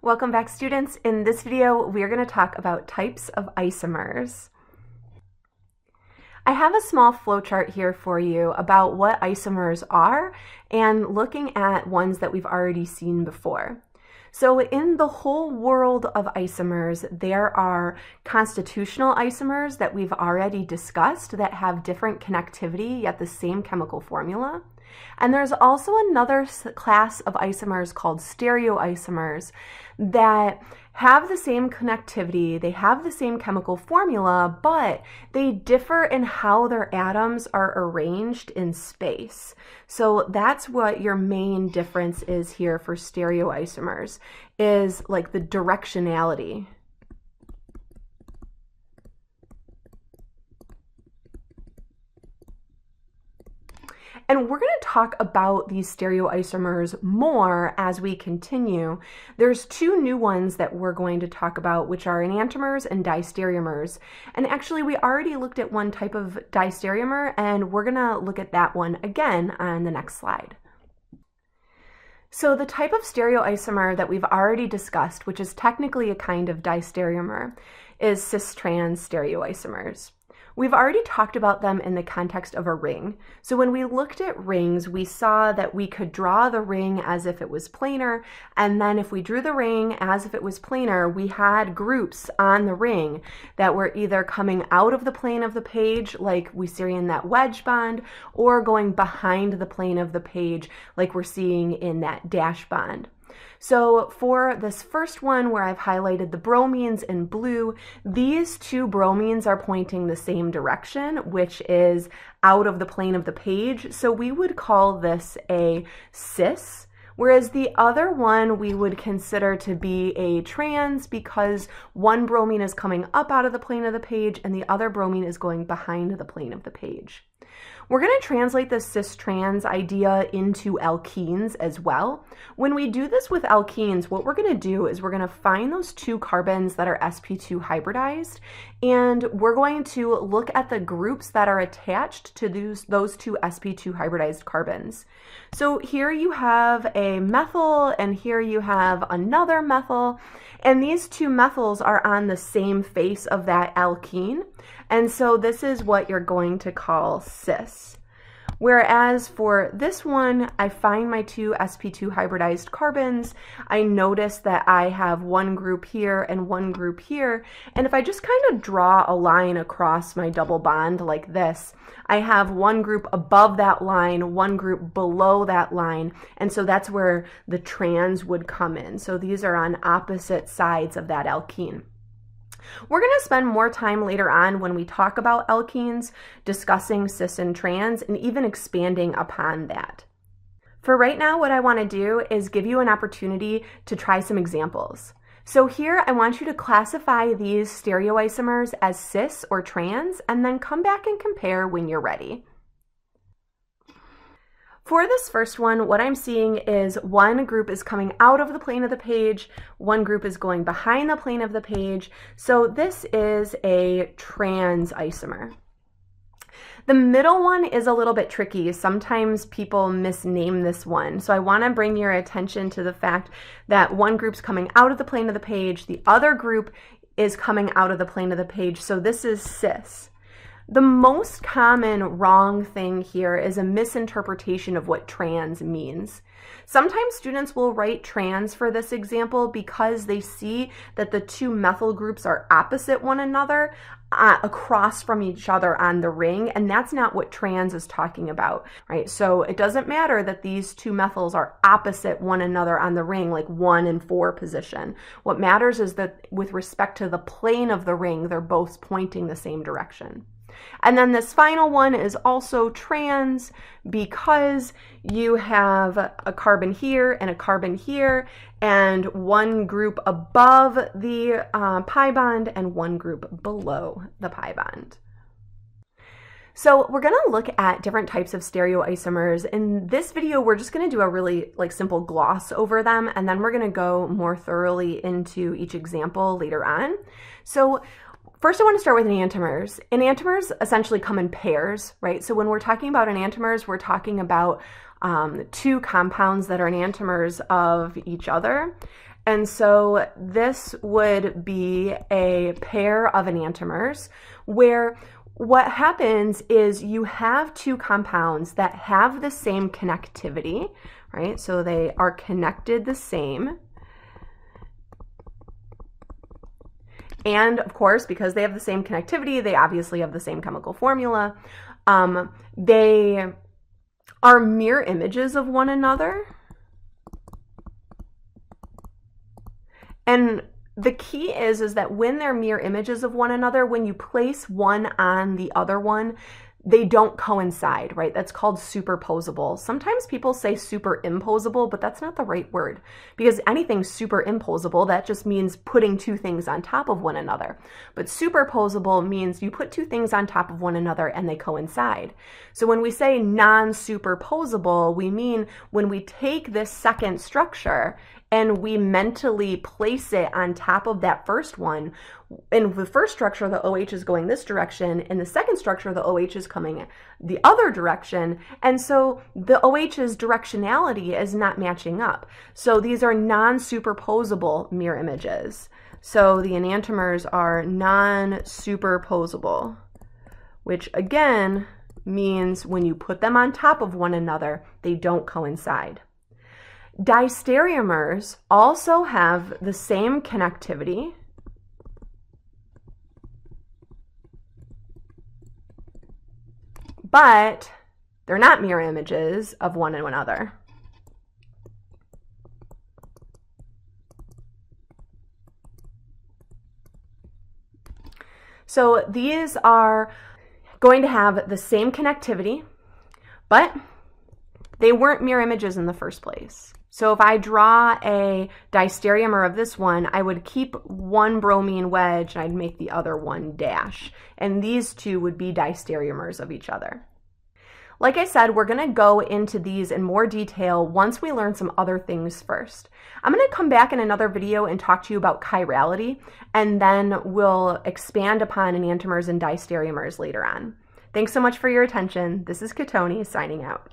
Welcome back, students. In this video, we are going to talk about types of isomers. I have a small flowchart here for you about what isomers are and looking at ones that we've already seen before. So in the whole world of isomers, there are constitutional isomers that we've already discussed that have different connectivity yet the same chemical formula. And there's also another class of isomers called stereoisomers that have the same connectivity, they have the same chemical formula, but they differ in how their atoms are arranged in space. So that's what your main difference is here for stereoisomers, is like the directionality. And we're going to talk about these stereoisomers more as we continue. There's two new ones that we're going to talk about, which are enantiomers and diastereomers. And actually, we already looked at one type of diastereomer, and we're going to look at that one again on the next slide. So the type of stereoisomer that we've already discussed, which is technically a kind of diastereomer, is cis-trans stereoisomers. We've already talked about them in the context of a ring. So when we looked at rings, we saw that we could draw the ring as if it was planar, and then if we drew the ring as if it was planar, we had groups on the ring that were either coming out of the plane of the page, like we see in that wedge bond, or going behind the plane of the page, like we're seeing in that dash bond. So for this first one where I've highlighted the bromines in blue, these two bromines are pointing the same direction, which is out of the plane of the page. So we would call this a cis, whereas the other one we would consider to be a trans because one bromine is coming up out of the plane of the page and the other bromine is going behind the plane of the page. We're going to translate the cis-trans idea into alkenes as well. When we do this with alkenes, what we're going to do is we're going to find those two carbons that are sp2 hybridized, and we're going to look at the groups that are attached to those two sp2 hybridized carbons. So here you have a methyl, and here you have another methyl, and these two methyls are on the same face of that alkene. And so this is what you're going to call cis. Whereas for this one, I find my two sp2 hybridized carbons. I notice that I have one group here and one group here. And if I just kind of draw a line across my double bond like this, I have one group above that line, one group below that line. And so that's where the trans would come in. So these are on opposite sides of that alkene. We're going to spend more time later on when we talk about alkenes discussing cis and trans and even expanding upon that. For right now, what I want to do is give you an opportunity to try some examples. So here I want you to classify these stereoisomers as cis or trans and then come back and compare when you're ready. For this first one, what I'm seeing is one group is coming out of the plane of the page, one group is going behind the plane of the page. So this is a trans isomer. The middle one is a little bit tricky. Sometimes people misname this one. So I want to bring your attention to the fact that one group's coming out of the plane of the page, the other group is coming out of the plane of the page. So this is cis. The most common wrong thing here is a misinterpretation of what trans means. Sometimes students will write trans for this example because they see that the two methyl groups are opposite one another across from each other on the ring, and that's not what trans is talking about, right? So it doesn't matter that these two methyls are opposite one another on the ring, like 1 and 4 position. What matters is that with respect to the plane of the ring, they're both pointing the same direction. And then this final one is also trans because you have a carbon here and a carbon here, and one group above the pi bond and one group below the pi bond. So we're going to look at different types of stereoisomers. In this video, we're just going to do a really simple gloss over them, and then we're going to go more thoroughly into each example later on. So first, I want to start with enantiomers. Enantiomers essentially come in pairs, right? So when we're talking about enantiomers, we're talking about two compounds that are enantiomers of each other. And so this would be a pair of enantiomers where what happens is you have two compounds that have the same connectivity, right? So they are connected the same. And of course, because they have the same connectivity, they obviously have the same chemical formula. They are mirror images of one another. And the key is that when they're mirror images of one another, when you place one on the other one, they don't coincide, right? That's called superposable. Sometimes people say superimposable, but that's not the right word, because anything superimposable, that just means putting two things on top of one another. But superposable means you put two things on top of one another and they coincide. So when we say non-superposable, we mean when we take this second structure and we mentally place it on top of that first one. In the first structure, the OH is going this direction. In the second structure, the OH is coming the other direction. And so the OH's directionality is not matching up. So these are non-superposable mirror images. So the enantiomers are non-superposable, which again means when you put them on top of one another, they don't coincide. Diastereomers also have the same connectivity, but they're not mirror images of one another. So these are going to have the same connectivity, but they weren't mirror images in the first place. So if I draw a diastereomer of this one, I would keep one bromine wedge and I'd make the other one dash. And these two would be diastereomers of each other. Like I said, we're going to go into these in more detail once we learn some other things first. I'm going to come back in another video and talk to you about chirality, and then we'll expand upon enantiomers and diastereomers later on. Thanks so much for your attention. This is Katoni signing out.